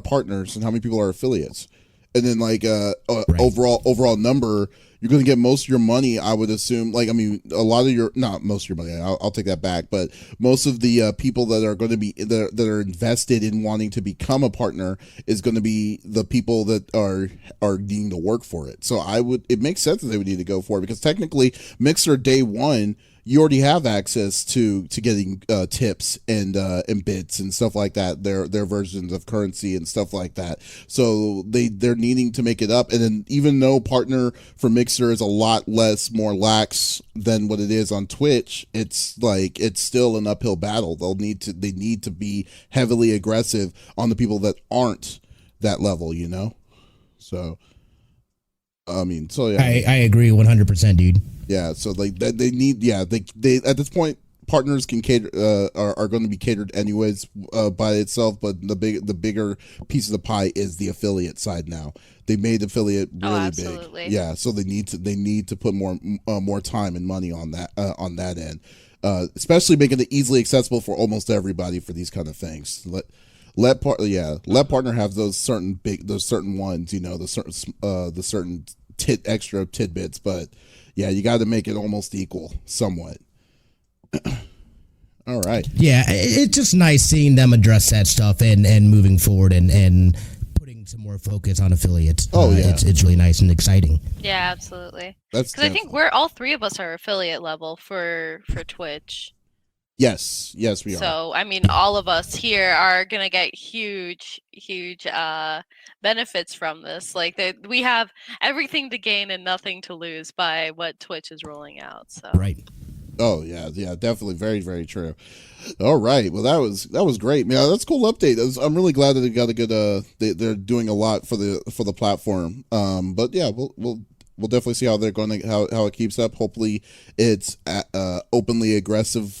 partners and how many people are affiliates, and then like Right. overall number. You're going to get most of your money, I would assume. Like, I mean, a lot of your, not most of your money, I'll take that back, but most of the people that are going to be, that are invested in wanting to become a partner is going to be the people that are needing to work for it. So it makes sense that they would need to go for it, because technically, Mixer day one, you already have access to getting tips and bits and stuff like that. Their versions of currency and stuff like that. So they're needing to make it up. And then even though partner for Mixer is a lot more lax than what it is on Twitch, it's still an uphill battle. They need to be heavily aggressive on the people that aren't that level, you know. So I mean, so yeah, I agree 100%, dude. Yeah, so like they need, they at this point, partners can cater are going to be catered anyways by itself, but the bigger piece of the pie is the affiliate side now. They made affiliate really big. Yeah, so they need to put more time and money on that end, especially making it easily accessible for almost everybody for these kind of things. Let partner have those certain ones, you know, the certain extra tidbits, but yeah, you got to make it almost equal somewhat. All right. Yeah, it's just nice seeing them address that stuff and moving forward and putting some more focus on affiliates. Oh yeah, it's really nice and exciting. Yeah, absolutely. That's because I think all three of us are affiliate level for Twitch. Yes, we are. So, I mean, all of us here are going to get huge benefits from this. Like, we have everything to gain and nothing to lose by what Twitch is rolling out. So. Right. Oh, yeah, definitely. Very, very true. All right. Well, that was great. Man, that's a cool update. I'm really glad that they got a good, they're doing a lot for the platform. But yeah, we'll definitely see how they're going to how it keeps up. Hopefully, it's openly aggressive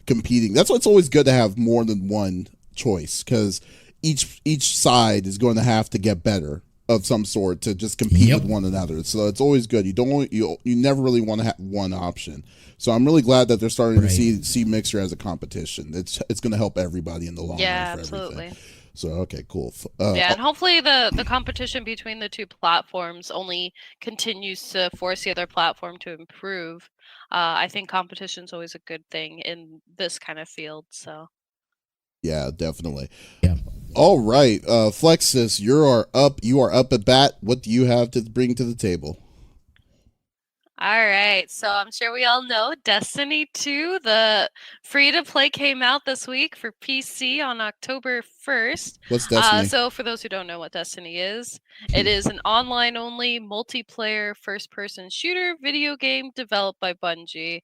competing. That's why it's always good to have more than one choice, because each side is going to have to get better of some sort to just compete with one another. So it's always good. You never really want to have one option. So I'm really glad that they're starting to see Mixer as a competition. It's going to help everybody in the long run. Yeah, for absolutely. Everything. So okay, cool. Yeah, and hopefully the competition between the two platforms only continues to force the other platform to improve. I think competition is always a good thing in this kind of field. So. Yeah, definitely. Yeah. All right, Flexiss, you are up at bat. What do you have to bring to the table? All right, so I'm sure we all know Destiny 2, the free-to-play, came out this week for PC on October 1st. What's Destiny? So for those who don't know what Destiny is, it is an online-only multiplayer first-person shooter video game developed by Bungie.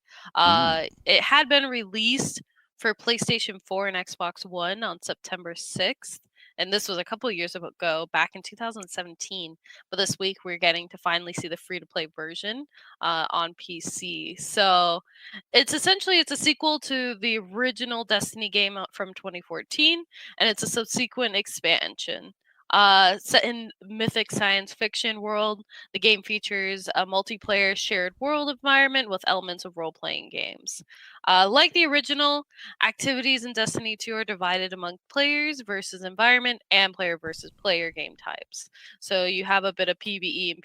It had been released for PlayStation 4 and Xbox One on September 6th. And this was a couple of years ago, back in 2017. But this week, we're getting to finally see the free-to-play version on PC. So it's a sequel to the original Destiny game from 2014, and it's a subsequent expansion. Set in mythic science fiction world, the game features a multiplayer shared world environment with elements of role-playing games. Like the original, activities in Destiny 2 are divided among players versus environment and player versus player game types. So you have a bit of PvE and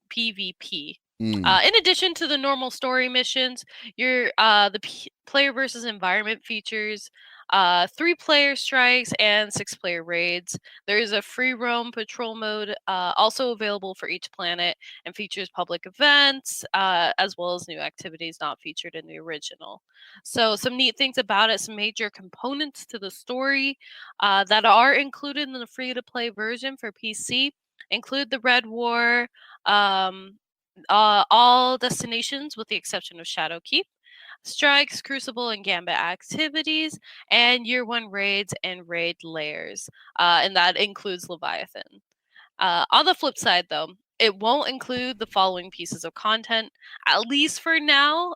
PvP. In addition to the normal story missions, player versus environment features 3-player strikes and 6-player raids. There is a free roam patrol mode also available for each planet and features public events as well as new activities not featured in the original. So some neat things about it, some major components to the story that are included in the free-to-play version for PC include the Red War, all destinations with the exception of Shadowkeep, strikes, crucible, and gambit activities, and year 1 raids and raid layers, and that includes Leviathan. On the flip side, though, it won't include the following pieces of content, at least for now,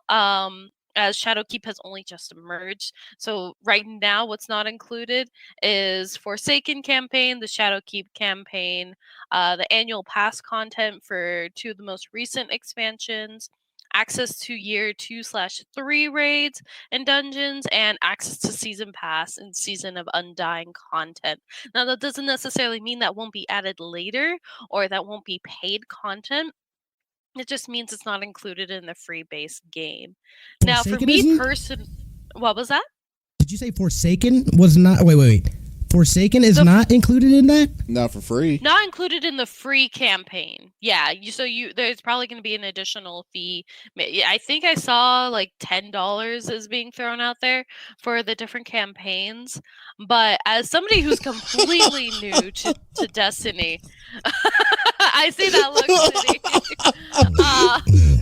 as Shadowkeep has only just emerged. So right now, what's not included is Forsaken campaign, the Shadowkeep campaign, the annual pass content for 2 of the most recent expansions, access to year 2/3 raids and dungeons, and access to season pass and season of undying content. Now that doesn't necessarily mean that won't be added later or that won't be paid content. It just means it's not included in the free base game. Now for me personally, what was that? Did you say Forsaken was not? Wait. Forsaken is not included in that? Not for free. Not included in the free campaign. Yeah, there's probably going to be an additional fee. I think I saw like $10 is being thrown out there for the different campaigns. But as somebody who's completely new to Destiny, I see that look,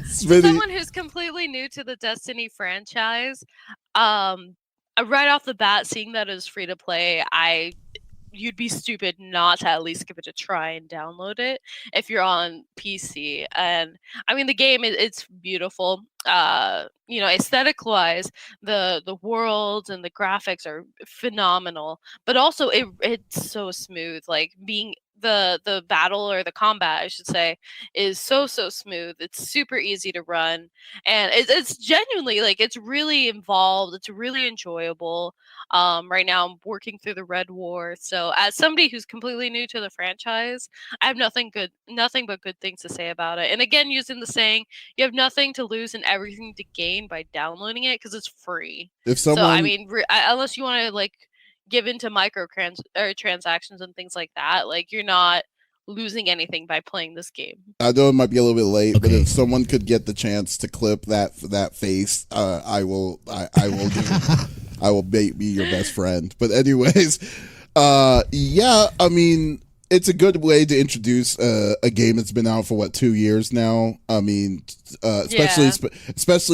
Smitty. Someone who's completely new to the Destiny franchise, right off the bat, seeing that as free to play, you'd be stupid not to at least give it a try and download it if you're on PC. And I mean, the game it's beautiful. Aesthetic wise, the world and the graphics are phenomenal, but also it's so smooth. Like being the battle or the combat, I should say, is so smooth. It's super easy to run, and it's genuinely like it's really involved. It's really enjoyable. Right now I'm working through the Red War, so as somebody who's completely new to the franchise, I have nothing but good things to say about it. And again, using the saying, you have nothing to lose and everything to gain by downloading it because it's free. So I mean, unless you want to like give into transactions and things like that, like you're not losing anything by playing this game. I know it might be a little bit late, but if someone could get the chance to clip that face, I will be your best friend. But anyways, yeah, I mean, it's a good way to introduce a game that's been out for 2 years now. I mean, especially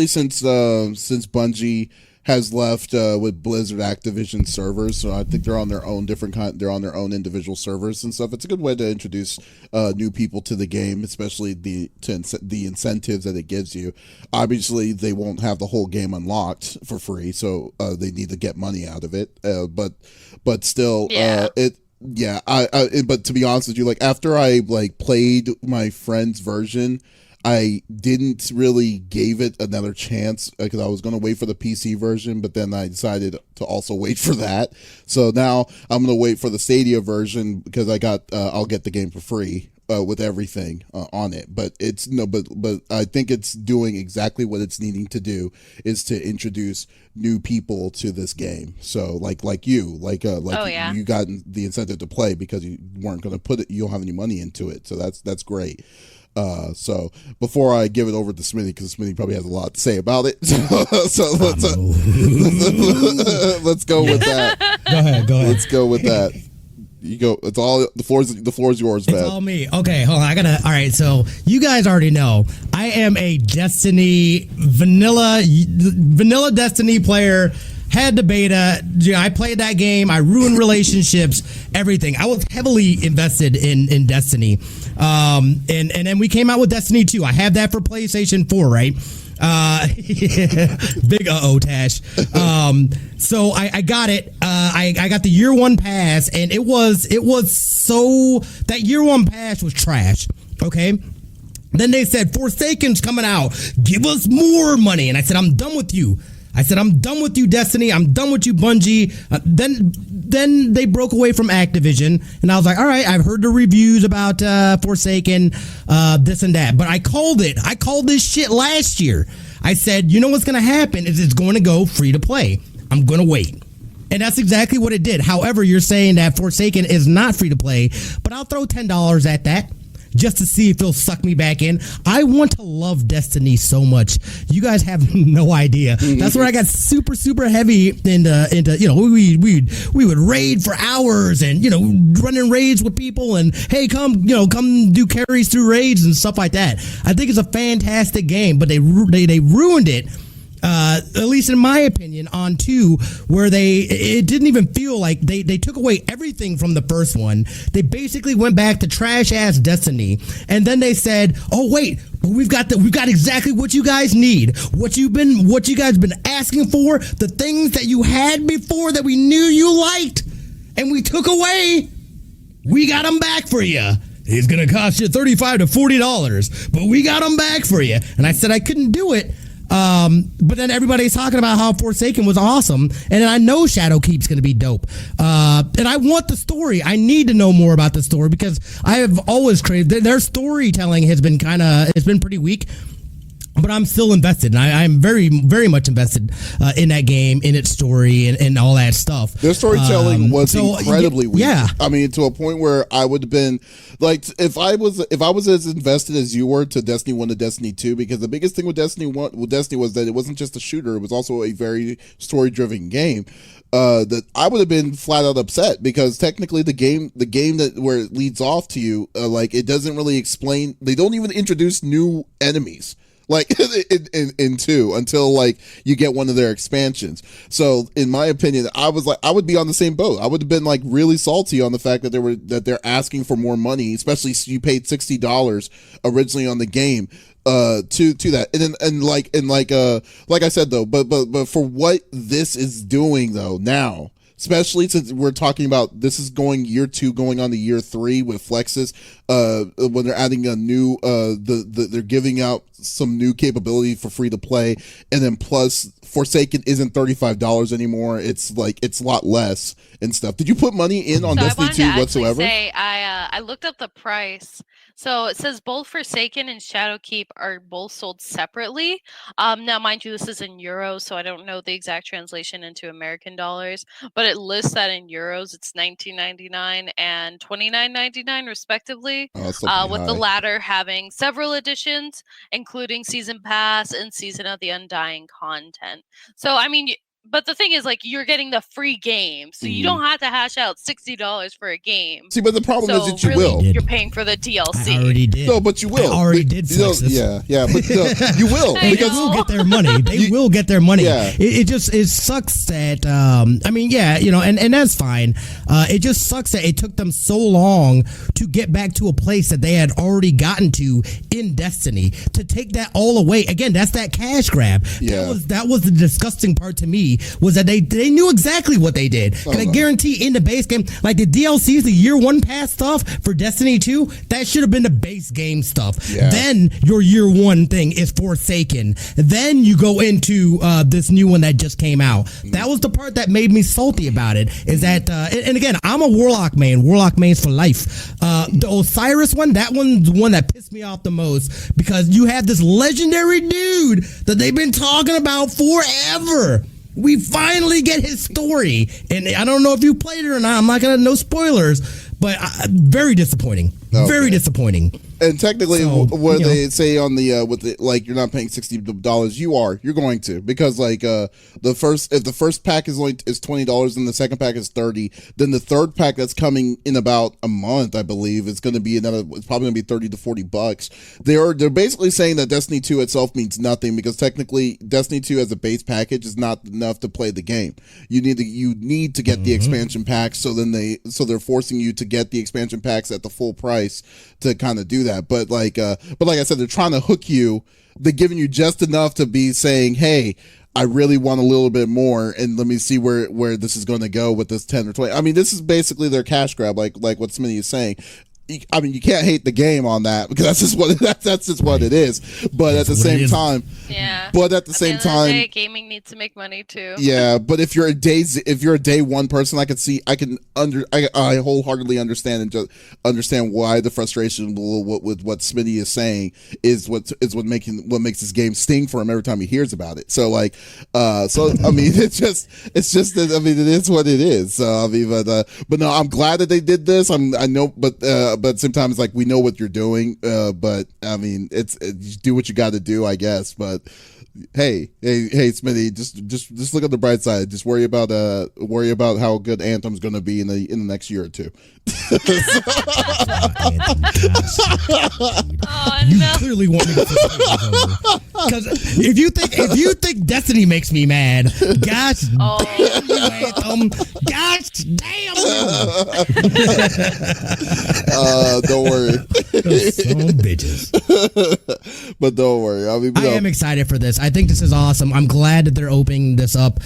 since Bungie has left with Blizzard Activision servers, so I think they're on their own they're on their own individual servers and stuff. It's a good way to introduce new people to the game, especially the incentives that it gives you. Obviously, they won't have the whole game unlocked for free, so they need to get money out of it. But still, but to be honest with you, like after I played my friend's version, I didn't really give it another chance because I was going to wait for the PC version, but then I decided to also wait for that. So now I'm going to wait for the Stadia version because I'll get the game for free with everything on it. But but I think it's doing exactly what it's needing to do, is to introduce new people to this game. So like you got the incentive to play because you weren't going to you don't have any money into it. So that's great. So before I give it over to Smitty, because Smitty probably has a lot to say about it, so let's go with that. Go ahead. Let's go with that. You go. It's all the floor is yours, man. It's all me. Okay, hold on. All right. So you guys already know I am a Destiny vanilla Destiny player. Had the beta. I played that game. I ruined relationships, everything. I was heavily invested in Destiny. And then we came out with Destiny 2. I have that for PlayStation 4, right? Yeah, big Tash. So I got it. I got the year one pass, and it was so that year one pass was trash. Okay. Then they said Forsaken's coming out. Give us more money, and I said I'm done with you. I'm done with you, Destiny. I'm done with you, Bungie. Then they broke away from Activision, and I was like, all right, I've heard the reviews about Forsaken, this and that. But I called it. I called this shit last year. I said, you know what's going to happen is it's going to go free to play. I'm going to wait. And that's exactly what it did. However, you're saying that Forsaken is not free to play, but I'll throw $10 at that, just to see if it'll suck me back in. I want to love Destiny so much. You guys have no idea. That's where I got super, super heavy into you know, we would raid for hours and, you know, running raids with people and, hey, come do carries through raids and stuff like that. I think it's a fantastic game, but they ruined it. At least in my opinion, on 2, where it didn't even feel like they took away everything from the first one. They basically went back to trash ass Destiny, and then they said, "Oh wait, we've got exactly what you guys need, what you guys been asking for, the things that you had before that we knew you liked, and we took away. We got them back for you." It's gonna cost you $35 to $40, but we got them back for you. And I said I couldn't do it. But then everybody's talking about how Forsaken was awesome, and then I know Shadowkeep's going to be dope. And I want the story. I need to know more about the story because I have always craved their storytelling has been it's been pretty weak. But I'm still invested, and I'm very, very much invested in that game, in its story, and all that stuff. Their storytelling was incredibly weak. Yeah, I mean, to a point where I would have been like, if I was as invested as you were to Destiny 1 to Destiny 2, because the biggest thing with Destiny was that it wasn't just a shooter; it was also a very story-driven game. That I would have been flat out upset because technically the game that where it leads off to you, like it doesn't really explain. They don't even introduce new enemies. Like in 2 until like you get one of their expansions. So in my opinion, I would be on the same boat. I would have been like really salty on the fact that they're asking for more money, especially you paid $60 originally on the game to that. Like I said though, but for what this is doing though now, especially since we're talking about this is going year 2 going on to year 3 with Flexiss, when they're adding a new they're giving out some new capability for free to play, and then plus Forsaken isn't $35 anymore. It's a lot less and stuff. Did you put money in on Destiny 2 whatsoever? I looked up the price. So it says both Forsaken and Shadowkeep are both sold separately. Now, mind you, this is in euros, so I don't know the exact translation into American dollars, but it lists that in euros. It's $19.99 and $29.99 respectively, with the latter having several editions, including Season Pass and Season of the Undying content. So, I mean, but the thing is, like, you're getting the free game, so you don't have to hash out $60 for a game. See, but the problem is that you really, will. You're paying for the DLC. I already did. No, but you will. I already did. Yeah, but you will because they'll get their money. They will get their money. Yeah. It sucks that. I mean, yeah, you know, and that's fine. It just sucks that it took them so long to get back to a place that they had already gotten to in Destiny. To take that all away again, that's that cash grab. Yeah. That was the disgusting part to me. Was that they knew exactly what they did. Can I guarantee in the base game, like the DLCs, the year 1 pass stuff for Destiny 2, that should have been the base game stuff. Yeah. Then your year 1 thing is Forsaken. Then you go into this new one that just came out. That was the part that made me salty about it. Is that and again, I'm a Warlock main. Warlock mains for life. The Osiris one, that one's the one that pissed me off the most because you have this legendary dude that they've been talking about forever. We finally get his story, and I don't know if you played it or not. I'm not gonna no spoilers, but very disappointing. Okay. Very disappointing. And technically, what they say on the with the, like, you're not paying $60, you're going to, because like if the first pack is $20 and the second pack is $30, then the third pack that's coming in about a month, I believe, it's going to be it's probably going to be $30 to $40. They're basically saying that Destiny 2 itself means nothing because technically Destiny 2 as a base package is not enough to play the game. You need to get the expansion packs, so they're forcing you to get the expansion packs at the full price price to kind of do that. But like I said, they're trying to hook you. They're giving you just enough to be saying, hey, I really want a little bit more, and let me see where this is going to go with this 10 or 20. I mean, this is basically their cash grab, like what Smitty is saying. I mean, you can't hate the game on that, because that's just what it is. But at the same time, gaming needs to make money too. Yeah, but if you're a day one person, I wholeheartedly understand and just understand why the frustration with what Smitty is saying is what makes this game sting for him every time he hears about it. So like, I mean, it's just that, I mean, it is what it is. So I mean, but no, I'm glad that they did this. But sometimes, like, we know what you're doing, but I mean, it's do what you got to do, I guess. But hey, Smitty, just look at the bright side. Just worry about how good Anthem's going to be in the next year or two. You clearly want me to, because if you think Destiny makes me mad, gosh damn you, Anthem. Gosh damn you. Don't worry. Those son bitches. But don't worry. I mean, I am excited for this. I think this is awesome. I'm glad that they're opening this up,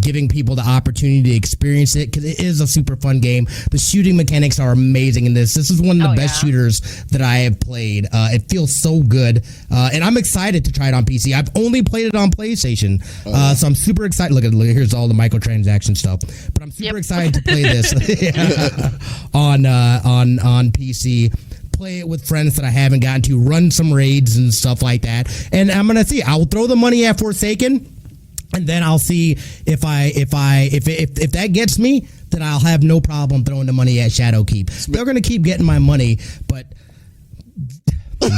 giving people the opportunity to experience it, because it is a super fun game. The shooting mechanics are amazing in this. This is one of the best shooters that I have played. It feels so good, and I'm excited to try it on PC. I've only played it on PlayStation, so I'm super excited. Look, here's all the microtransaction stuff, but I'm super excited to play this on PC. Play it with friends that I haven't gotten to, run some raids and stuff like that, and I'm gonna see. I'll throw the money at Forsaken, and then I'll see if that gets me, then I'll have no problem throwing the money at Shadowkeep. They're gonna keep getting my money, but on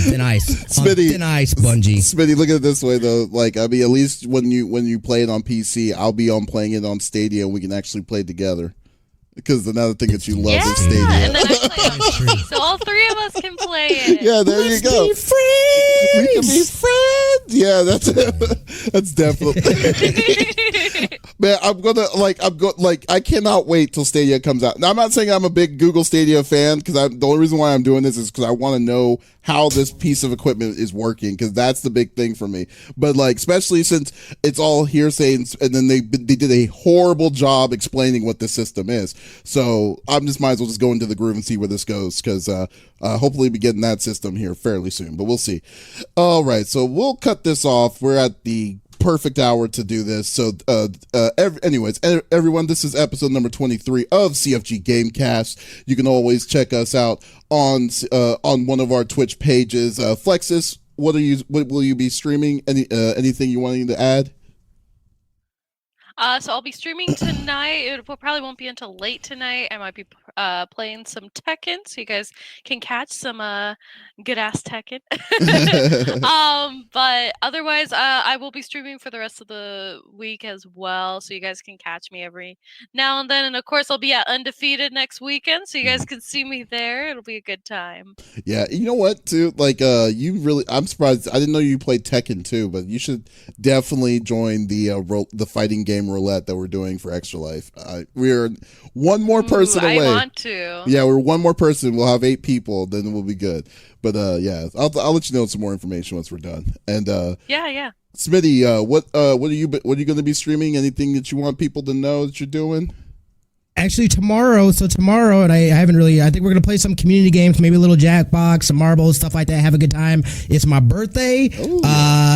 thin ice. Smitty, on thin ice, Bungie. Smitty, look at it this way though. Like, I mean, at least when you play it on PC, I'll be on playing it on Stadia, and we can actually play together. Because another thing that you love is Stadia. And then I play on PC, so all three of us can play it. Yeah, there you go. Be friends. We can be friends. Yeah, that's definitely. Man, I cannot wait till Stadia comes out. Now, I'm not saying I'm a big Google Stadia fan, because the only reason why I'm doing this is because I want to know how this piece of equipment is working, because that's the big thing for me. But like, especially since it's all hearsay, and then they did a horrible job explaining what this system is. So I'm just might as well just go into the groove and see where this goes, because hopefully we'll be getting that system here fairly soon, but we'll see. All right, so we'll cut this off. We're at the perfect hour to do this. So everyone, this is episode number 23 of CFG Gamecast. You can always check us out on one of our Twitch pages. Flexiss, what will you be streaming? Anything you wanting to add? So I'll be streaming tonight. It probably won't be until late tonight. I might be playing some Tekken, so you guys can catch some good ass Tekken. But otherwise, I will be streaming for the rest of the week as well, so you guys can catch me every now and then. And of course, I'll be at Undefeated next weekend, so you guys can see me there. It'll be a good time. Yeah, you know what, too? Like, I'm surprised. I didn't know you played Tekken too, but you should definitely join the fighting game roulette that we're doing for Extra Life. We're one more person away. I want to. Yeah, we're one more person. We'll have 8 people, then we'll be good. But yeah, I'll let you know some more information once we're done. And yeah. Smitty, what are you going to be streaming? Anything that you want people to know that you're doing? Actually, tomorrow, and I think we're going to play some community games, maybe a little Jackbox, some marbles, stuff like that, have a good time. It's my birthday. Ooh.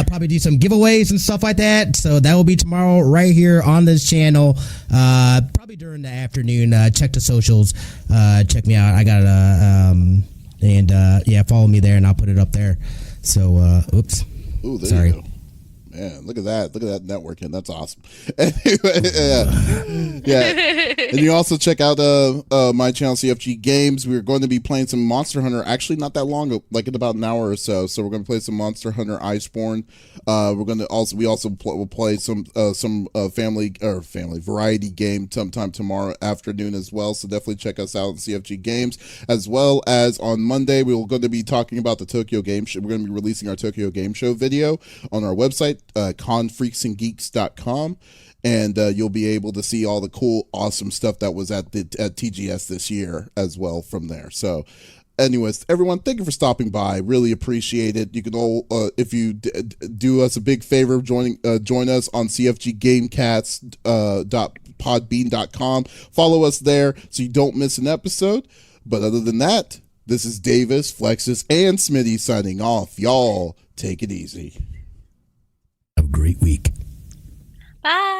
Probably do some giveaways and stuff like that. So that will be tomorrow right here on this channel, probably during the afternoon. Check the socials. Check me out. I got it. Follow me there, and I'll put it up there. So, oops. Ooh, sorry. You go. Man, look at that. Look at that networking. That's awesome. Anyway, yeah. And you also check out my channel, CFG Games. We're going to be playing some Monster Hunter, actually not that long, like in about an hour or so. So we're going to play some Monster Hunter Iceborne. We'll play some family variety game sometime tomorrow afternoon as well. So definitely check us out on CFG Games, as well as on Monday we're going to be talking about the Tokyo Game Show. We're going to be releasing our Tokyo Game Show video on our website, confreaksandgeeks.com. and you'll be able to see all the cool, awesome stuff that was at TGS this year as well from there. So, anyways, everyone, thank you for stopping by. Really appreciate it. You can all, if you do us a big favor, join us on CFG Gamecast .podbean.com. Follow us there so you don't miss an episode. But other than that, this is Davis, Flexiss, and Smitty signing off. Y'all take it easy. Have a great week. Bye.